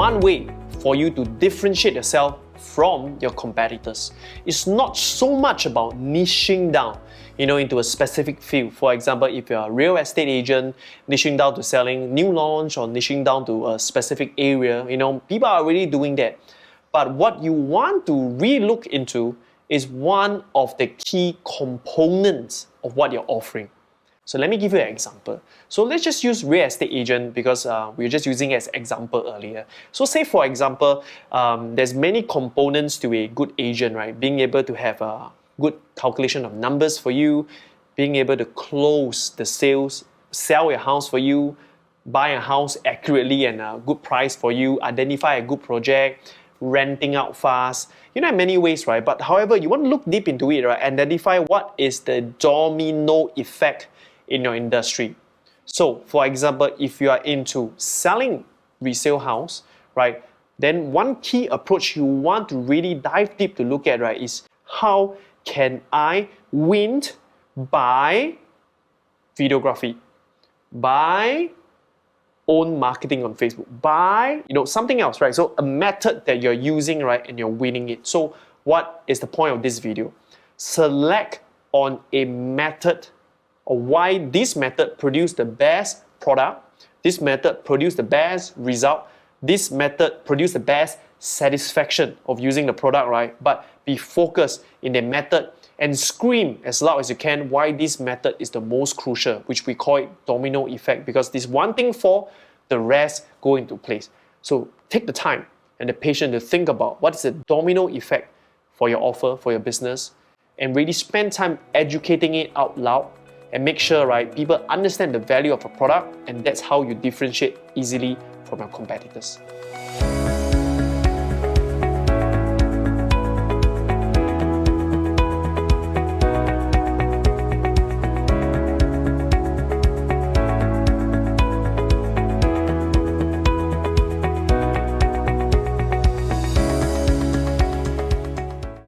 one way for you to differentiate yourself from your competitors. It's not so much about niching down, into a specific field. For example, if you're a real estate agent, niching down to selling new launch or niching down to a specific area, people are already doing that. But what you want to re-look into is one of the key components of what you're offering. So let me give you an example. So let's just use real estate agent because we were just using it as example earlier. So say for example, there's many components to a good agent, right? Being able to have a good calculation of numbers for you, being able to close the sales, sell your house for you, buy a house accurately and a good price for you, identify a good project, renting out fast, in many ways, right? But however, you want to look deep into it, right? Identify what is the domino effect in your industry. So, for example, if you are into selling resale house, right, then one key approach you want to really dive deep to look at, right, is how can I win by videography, by own marketing on Facebook, by something else, right? So a method that you're using, right, and you're winning it. So what is the point of this video? Select on a method or why this method produced the best product, this method produced the best result, this method produced the best satisfaction of using the product, right? But be focused in the method and scream as loud as you can why this method is the most crucial, which we call it domino effect, because this one thing fall, the rest go into place. So take the time and the patience to think about what is the domino effect for your offer, for your business, and really spend time educating it out loud and make sure, right, people understand the value of a product, and that's how you differentiate easily from your competitors.